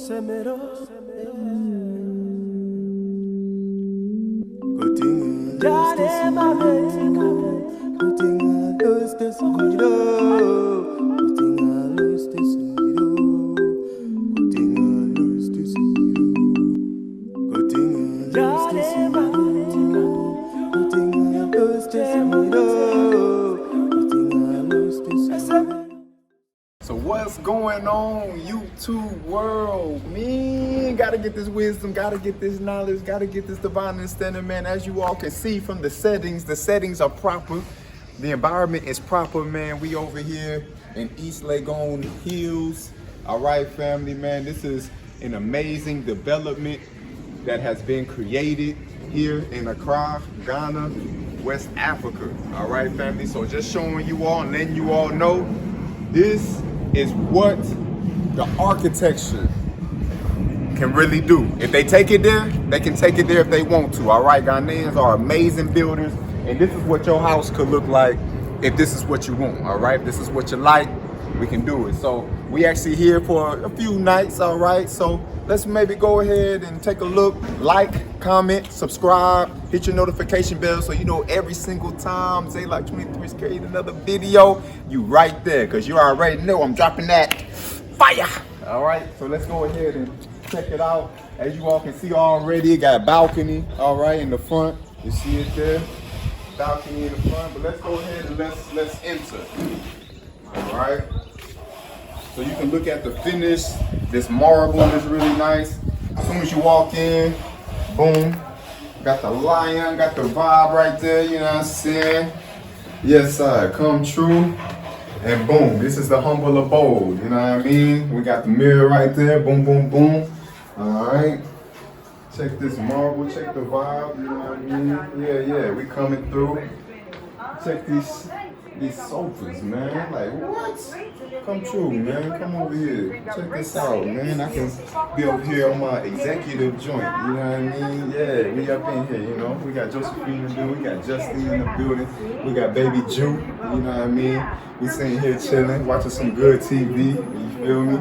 So what's going on, YouTube world, man? Gotta get this wisdom, gotta get this knowledge, gotta get this divine understanding, man. As you all can see from the settings are proper. The environment is proper, man. We over here in East Legon Hills. All right, family, man. This is an amazing development that has been created here in Accra, Ghana, West Africa. All right, family. So just showing you all and letting you all know this is what the architecture can really do. If they take it there, they can take it there if they want to. All right, Ghanaians are amazing builders, and this is what your house could look like if this is what you want. All right, if this is what you like, we can do it. So we actually here for a few nights. All right, so let's maybe go ahead and take a look, like, comment, subscribe, hit your notification bell so you know every single time Say Like 23's create another video, you right there, because you already know I'm dropping that fire. All right, so let's go ahead and check it out. As you all can see already, it got a balcony, all right, in the front. You see it there, balcony in the front, but let's go ahead and let's enter. All right. So you can look at the finish. This marble is really nice. As soon as you walk in, boom, got the lion, got the vibe right there, you know what I'm saying? Yes, sir, come true. And boom, this is the humble abode, you know what I mean? We got the mirror right there, boom, boom, boom. All right. Check this marble, check the vibe, you know what I mean? Yeah, we coming through. Check these sofas, man. Like, what? Come true, man. Come over here. Check this out, man. I can be over here on my executive joint. You know what I mean? Yeah, we up in here, you know. We got Josephine in the building. We got Justine in the building. We got Baby Jew. You know what I mean? We sitting here chilling, watching some good TV. You feel me?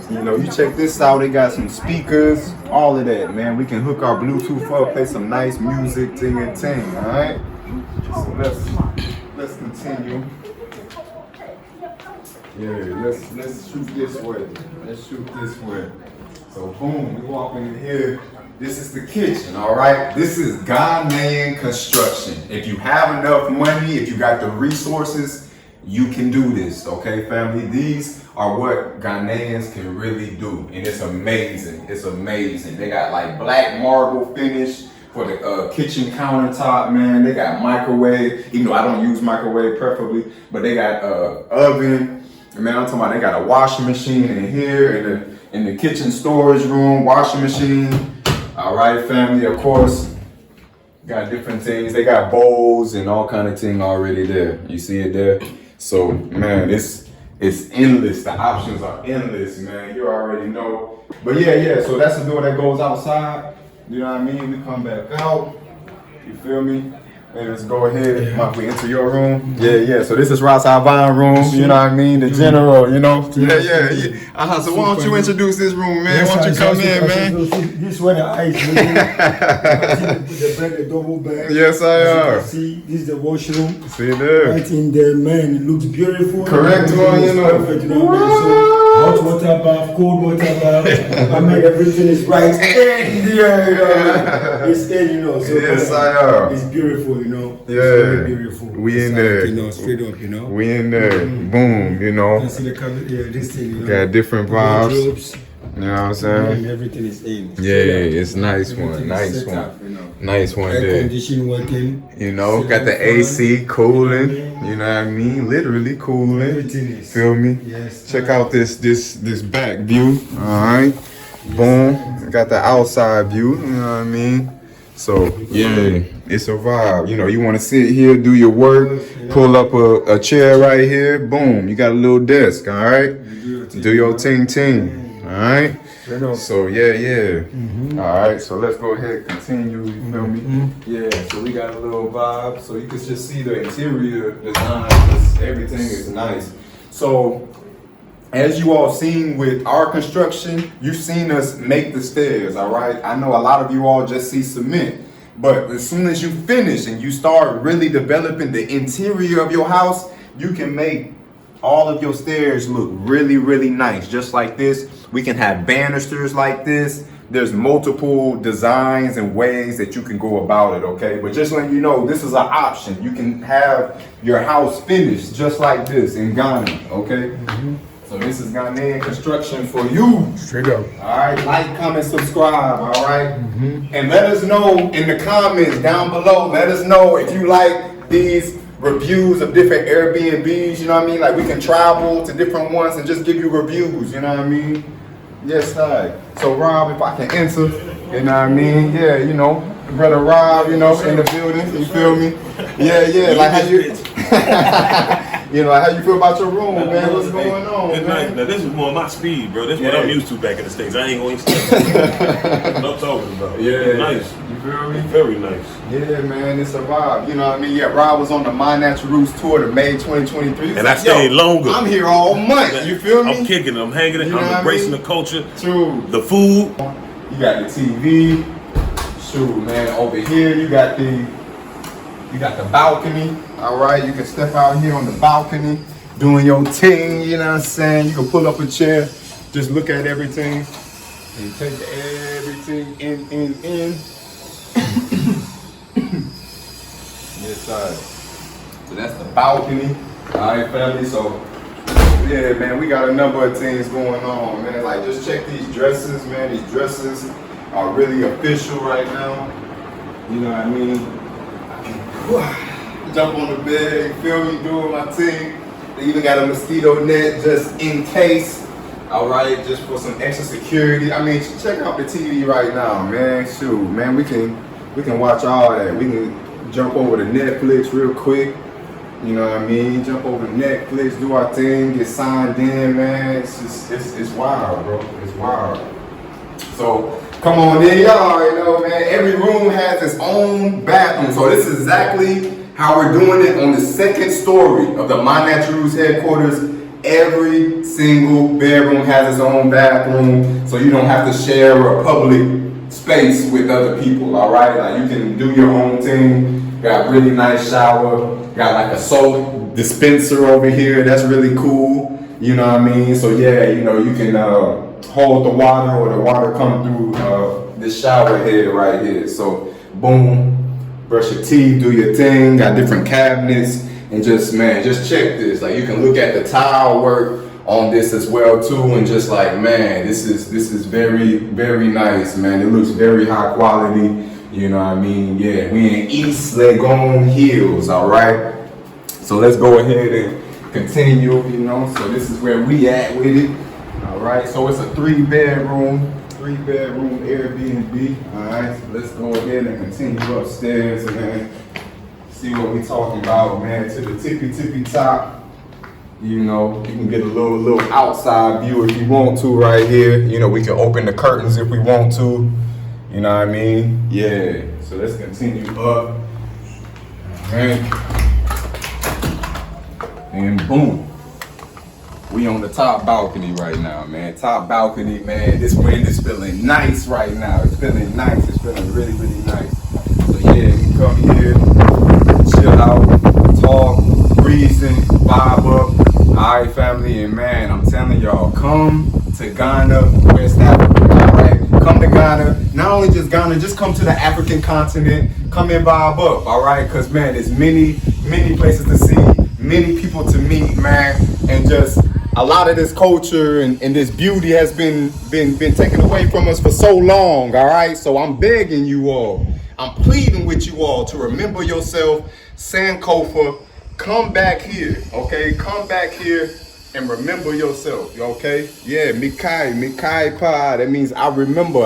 You know, you check this out. They got some speakers, all of that, man. We can hook our Bluetooth up, play some nice music, ting and ting. All right. So let's continue. Yeah, let's shoot this way. Let's shoot this way. So boom, we walking in here. This is the kitchen, all right? This is Ghanaian construction. If you have enough money, if you got the resources, you can do this, okay, family? These are what Ghanaians can really do, and it's amazing. It's amazing. They got like black marble finish for the kitchen countertop, man. They got microwave, even though I don't use microwave preferably, but they got oven. Man, I'm talking about they got a washing machine in here, in the kitchen storage room, washing machine. All right, family, of course, got different things. They got bowls and all kind of thing already there. You see it there? So, man, it's endless. The options are endless, man. You already know. But yeah, so that's the door that goes outside. You know what I mean? We come back out. You feel me? And let's go ahead. Yeah. We enter your room. Yeah. So this is Ross Alvine room. You know what I mean? The general, you know? Yeah. So why don't you introduce this room, man? Why don't you come in, man? This is where the ice is. The bed, the double bed. Yes, I am. See, this is the washroom. See there. Right in there, man. It looks beautiful. Correct one, you know. Perfect, you know what I mean? So, hot water bath, cold water bath. I mean, everything is right in there, you know. It's in, you know. So, yes, I am. It's beautiful, you know. Yeah. It's very beautiful. We in there. You know, straight up, you know. We in there. Boom, you know. You see the color, this thing, you know. Got different vibes. Wardrobes. You know what I'm saying? And everything is in. Yeah, it's nice one. Nice one. Up, you know. Nice one Air there. condition working. You know, got the AC cooling. You know what I mean? Literally cooling. Everything is. Feel me? Yes. Check out this back view. Alright. Boom. Got the outside view. You know what I mean? So yeah, it's a vibe. You know, you want to sit here, do your work, pull up a chair right here. Boom. You got a little desk. Alright. Do your ting. All right. So yeah. All right. So let's go ahead and continue. You feel me? Yeah. So we got a little vibe. So you can just see the interior design. Everything is nice. So as you all seen with our construction, you've seen us make the stairs, all right? I know a lot of you all just see cement, but as soon as you finish and you start really developing the interior of your house, you can make all of your stairs look really, really nice, just like this. We can have banisters like this. There's multiple designs and ways that you can go about it, okay? But just letting you know, this is an option. You can have your house finished just like this in Ghana, okay? So this is Ghanaian construction for you. Straight up. All right, like, comment, subscribe, all right? And let us know in the comments down below, let us know if you like these reviews of different Airbnbs, you know what I mean? Like we can travel to different ones and just give you reviews, you know what I mean? Yes, sir. So Rob, if I can enter, you know what I mean? Yeah, you know, brother Rob, you know, in the building, you feel me? Yeah, like how you, you know, how you feel about your room, man? What's going on, Good man? night. Now this is more my speed, bro. This is what I'm used to back in the States. I ain't going to stand. What I'm talking about. Yeah. Nice. You feel me? Very nice. Yeah, man, it's a vibe. You know what I mean? Yeah, Rob was on the My Natural Roots tour to May 2023. And I stayed longer. I'm here all month. You feel me? I'm kicking it. I'm hanging it. You know what I'm I embracing mean? the culture. True. The food. You got the TV. Shoot, man. Over here, you got the balcony. All right, you can step out here on the balcony, doing your thing. You know what I'm saying? You can pull up a chair, just look at everything, and take everything in. Yes, sir. So that's the balcony. All right, family. So yeah, man, we got a number of things going on, man. Like, just check these dresses, man. These dresses are really official right now. You know what I mean? I can jump on the bed, you feel me, doing my thing. They even got a mosquito net just in case. All right, just for some extra security. I mean, check out the TV right now, man. Shoot, man, we can watch all that. We can jump over to Netflix real quick. You know what I mean? Jump over to Netflix, do our thing, get signed in, man. It's just, it's wild, bro. It's wild. So come on in, y'all already know, man. Every room has its own bathroom. So this is exactly how we're doing it on the second story of the My Natural Roots headquarters. Every single bedroom has its own bathroom, so you don't have to share a public space with other people, all right? Like, you can do your own thing. Got really nice shower. Got like a soap dispenser over here. That's really cool. You know what I mean? So yeah, you know, you can hold the water or the water come through this shower head right here. So boom, brush your teeth, do your thing. Got different cabinets, and just, man, just check this. Like, you can look at the tile work on this as well too, and just like, man, this is very, very nice, man. It looks very high quality. You know what I mean? Yeah, we in East Legon Hills, all right? So let's go ahead and continue, you know? So this is where we at with it, all right? So it's a three bedroom Airbnb, all right? So let's go ahead and continue upstairs and then see what we talking about, man, to the tippy top. You know, you can get a little outside view if you want to right here. You know, we can open the curtains if we want to. You know what I mean? Yeah. So let's continue up. Alright. And boom. We on the top balcony right now, man. Top balcony, man. This wind is feeling nice right now. It's feeling nice. It's feeling really, really nice. So yeah, you come here, chill out, talk, breathing, vibe up. Alright, family, and man, I'm telling y'all, come to Ghana, West Africa, alright? Come to Ghana, not only just Ghana, just come to the African continent, come and vibe up, alright? Because, man, there's many places to see, many people to meet, man, and just a lot of this culture and this beauty has been taken away from us for so long, alright? So I'm begging you all, I'm pleading with you all to remember yourself, Sankofa. Come back here, okay? Come back here and remember yourself, okay? Yeah, Mikai Pa. That means I remember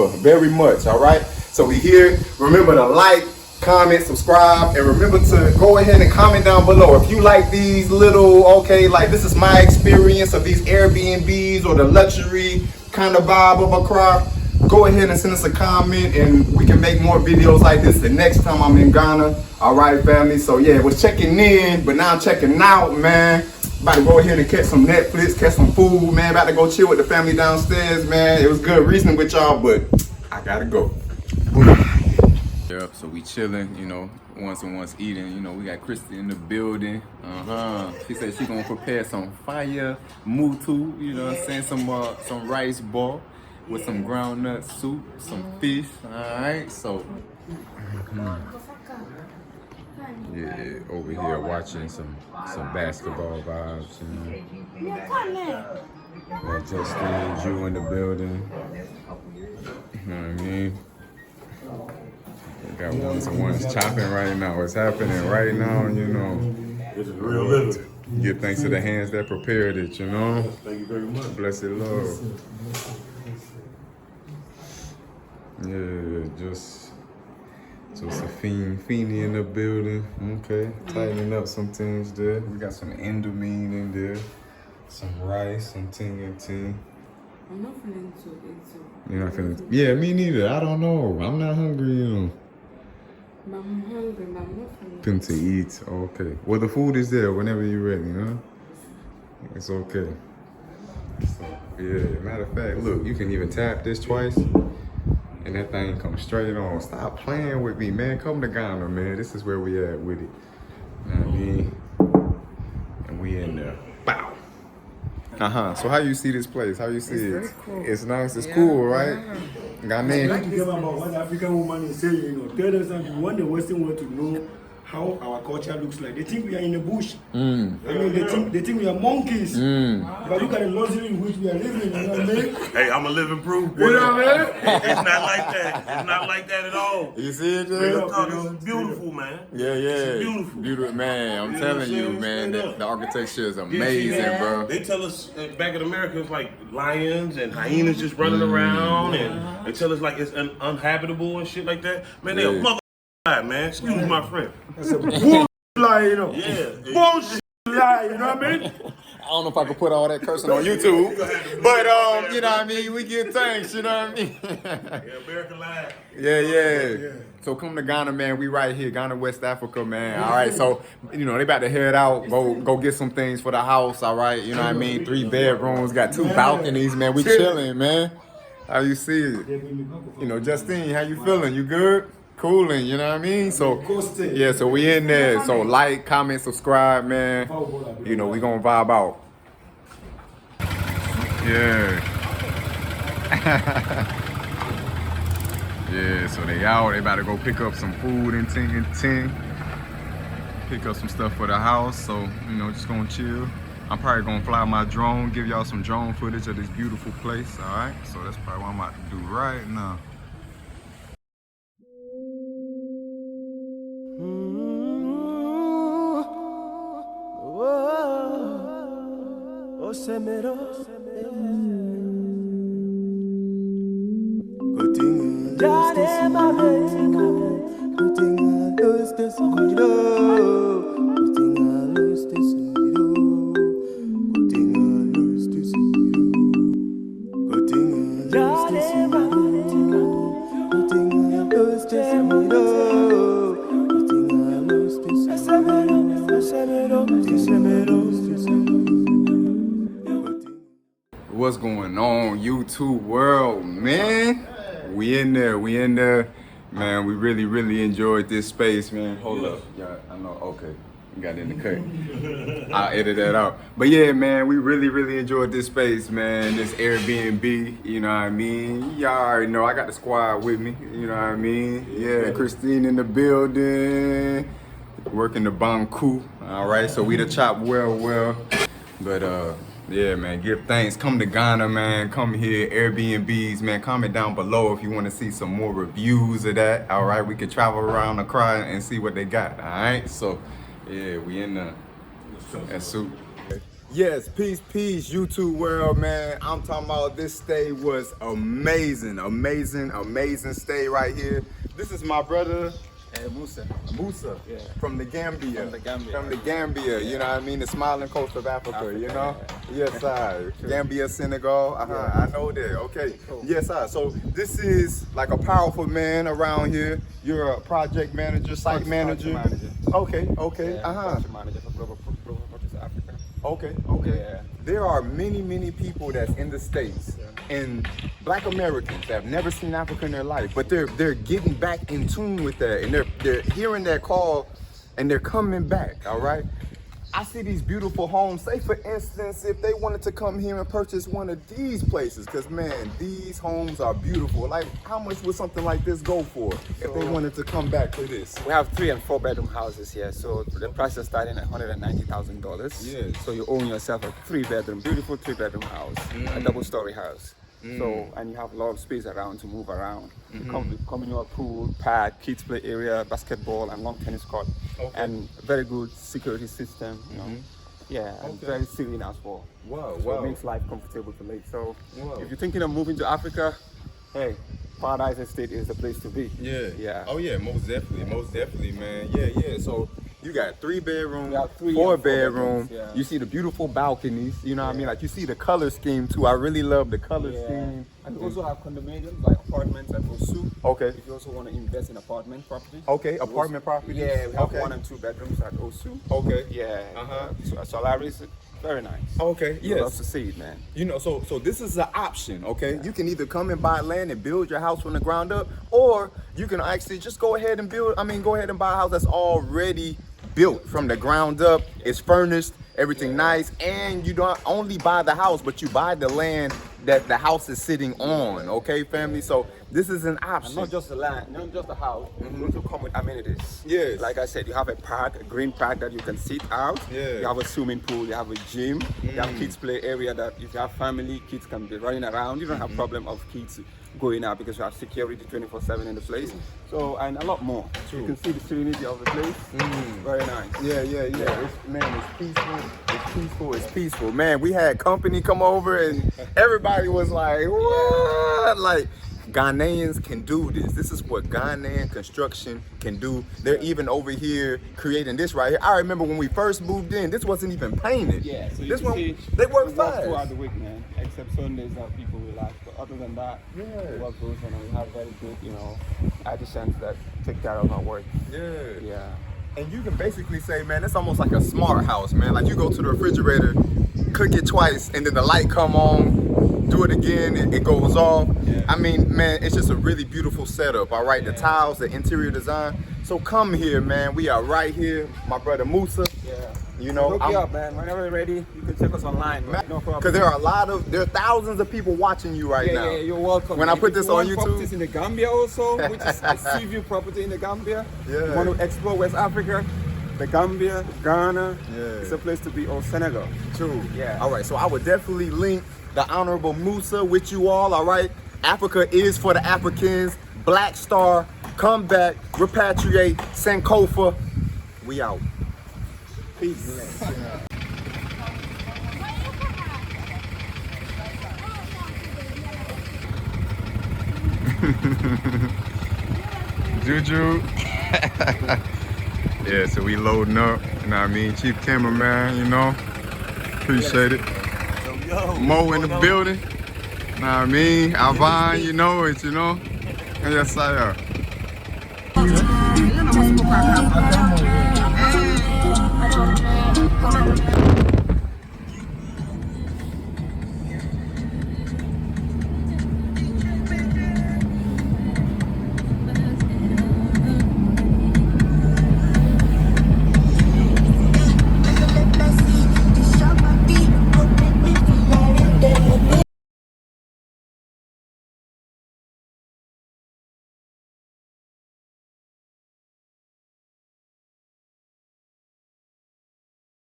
very much, all right? So we here. Remember to like, comment, subscribe, and remember to go ahead and comment down below. If you like these little, okay, like this is my experience of these Airbnbs or the luxury kind of vibe of Accra, go ahead and send us a comment and we can make more videos like this the next time I'm in Ghana. All right, family. So yeah, was checking in, but now I'm checking out, man. About to go ahead and catch some Netflix, catch some food, man. About to go chill with the family downstairs, man. It was good reasoning with y'all, but I gotta go. Yep, so we chilling, you know, once eating. You know, we got Christy in the building. She said she gonna prepare some fire mutu, you know what I'm saying? Some rice ball with some groundnut soup, some fish. Alright, so yeah, over here watching some basketball vibes, you know. Got Justin, Drew in the building. You know what I mean? We got ones chopping right now. What's happening right now, you know. This is real living. Give thanks to the hands that prepared it, you know. Thank you very much. Blessed Lord. Yeah, just Josephine in the building. Okay, tightening up some things there. We got some endomine in there, some rice, some ting. I'm not feeling to eat so. You're not feeling? Yeah, me neither. I don't know. I'm not hungry, you know. But I'm hungry, but I'm not feeling Nothing to eat. Okay. Well, the food is there whenever you're ready, huh? It's okay. So, yeah, matter of fact, look, you can even tap this twice. And that thing comes straight on. Stop playing with me, man. Come to Ghana, man. This is where we at with it. You know what I mean? And we in there. Bow. So how you see this place? How you see it? very cool. It's nice. It's cool, right? I Ghanaian. like to tell about what African woman is saying, you know. Tell us that we want the Western world to know how our culture looks like. They think we are in the bush. I mean, they think we are monkeys. But look at the luxury in which we are living, you know what I mean? Hey, I'm a living proof. You know what I mean? It's not like that. It's not like that at all. You see it, Real Jay? talk, it's beautiful, man. Yeah. It's beautiful. Beautiful, man. I'm You know telling what you, I'm man, saying? the architecture is Yeah, amazing, bro. They tell us back in America it's like lions and hyenas just running around, and they tell us like it's uninhabitable and shit like that. Man, they a Yeah. mother man. Excuse my friend. That's a bull lie, you know. Yeah. Bullshit lie, you know what I mean? I don't know if I could put all that cursing on YouTube, but you know what I mean. We give thanks, you know what I mean. Yeah, American life. Yeah. So come to Ghana, man. We right here, Ghana, West Africa, man. All right, so you know they about to head out, go get some things for the house. All right, you know what I mean. 3 bedrooms, got 2 balconies, man. We chilling, man. How you see it? You know, Justine, how you feeling? You good? Cooling, you know what I mean? So yeah, so we in there. So like, comment, subscribe, man. You know, we gonna vibe out. Yeah. Yeah, so they out. They about to go pick up some food and ting. Pick up some stuff for the house. So, you know, just gonna chill. I'm probably gonna fly my drone, give y'all some drone footage of this beautiful place. All right, so that's probably what I'm about to do right now. What's going on, YouTube world, man? We in there, man. We really enjoyed this space, man. Hold up, yeah, I know. Okay, you got it in the cut. I'll edit that out. But yeah, man, we really enjoyed this space, man. This Airbnb, you know what I mean. Y'all already know I got the squad with me, you know what I mean. Yeah, Christine in the building, working the Banku. All right, so we the chop well, but yeah, man, give thanks. Come to Ghana, man. Come here, Airbnbs, man. Comment down below if you want to see some more reviews of that. All right, we could travel around the crowd and see what they got. All right, so yeah, we in that suit. Yes, peace, YouTube world, man. I'm talking about this stay was amazing stay right here. This is my brother. Musa, yeah. From the Gambia. From the Gambia, you know what I mean? The smiling coast of Africa, you know? Yes, sir. Gambia, Senegal, I know that, okay. Cool. Yes, sir. So this is like a powerful man around here. You're a project manager, site manager. Okay, Project manager for Global Africa. Okay, okay. Yeah. There are many people that's in the States and Black Americans that have never seen Africa in their life, but they're getting back in tune with that, and they're hearing that call and they're coming back, all right? I see these beautiful homes. Say for instance, if they wanted to come here and purchase one of these places, because man, these homes are beautiful. Like, how much would something like this go for if they wanted to come back for this? We have 3 and 4 bedroom houses here, so the price is starting at $190,000. Yes. So you own yourself a 3-bedroom, beautiful 3-bedroom house, a double-story house. So, and you have a lot of space around to move around. You come with communal pool, pad, kids play area, basketball, and long tennis court, and very good security system. You know, yeah, and very serene as well. Wow, So wow. it makes life comfortable to live. So, Wow. if you're thinking of moving to Africa, hey, Paradise Estate is the place to be. Yeah. Yeah. Oh yeah, most definitely, man. Yeah. So you got 3 bedrooms, We have 3 4 and 4 bedrooms. bedrooms, yeah. You see the beautiful balconies. You know what I mean? Like you see the color scheme too. I really love the color scheme. And we also have condominiums like apartments at Osu. Okay. If you also want to invest in apartment property. Okay, apartment properties. Yeah, we have Okay. 1 and 2 bedrooms at Osu. Okay. Yeah. Uh-huh. So Solaris, very nice. Okay. You'll love Yes. to see it, man. You know, so this is an option, okay? You can either come and buy land and build your house from the ground up, or you can actually just go ahead and go ahead and buy a house that's already built from the ground up. It's furnished, everything nice, and you don't only buy the house, but you buy the land that the house is sitting on, okay, family? So this is an And option. not just the land, not just the house. You also come with amenities. Yes. Like I said, you have a park, a green park that you can sit out. Yeah. You have a swimming pool, you have a gym, you have kids play area that if you have family, kids can be running around. You don't have problem of kids going out because you have security 24/7 in the place. So, and a lot more. You can see the serenity of the place. Very nice. Yeah. It's peaceful. Man, we had company come over and everybody was like, what? Like, Ghanaians can do this. This is what Ghanaian construction can do. They're even over here creating this right here. I remember when we first moved in, this wasn't even painted. Yeah, so you this can one, see they work we throughout fast. the week, man. Except Sundays that people relax. But other than that, Yeah. the work goes on and we have very good, artisans that take care of our work. Yeah. And you can basically say, man, it's almost like a smart house, man. Like you go to the refrigerator, cook it twice, and then the light come on, do it again, and it goes off. Yeah. I mean, man, it's just a really beautiful setup, all right? The tiles, the interior design. So come here, man. We are right here. My brother Musa. Yeah. You know, Hook you up, man. Whenever you're ready, you can check us online, man. No problem. because there are thousands of people watching you right now. Yeah, you're welcome. When I man. put If this you on want YouTube- properties in the Gambia also, which is a sea view property in the Gambia. Yeah. You want to explore West Africa, the Gambia, Ghana. Yeah. It's a place to be, or Senegal. True. Yeah. All right. So I would definitely link the Honorable Musa with you all. All right. Africa is for the Africans. Black Star, come back, repatriate, Sankofa. We out. Peace. Juju. Yeah, so we loading up, you know what I mean? Chief cameraman, you know. Appreciate it. Mo in the building. Know what I mean? Alvin, you know it, you know. And yes, I am.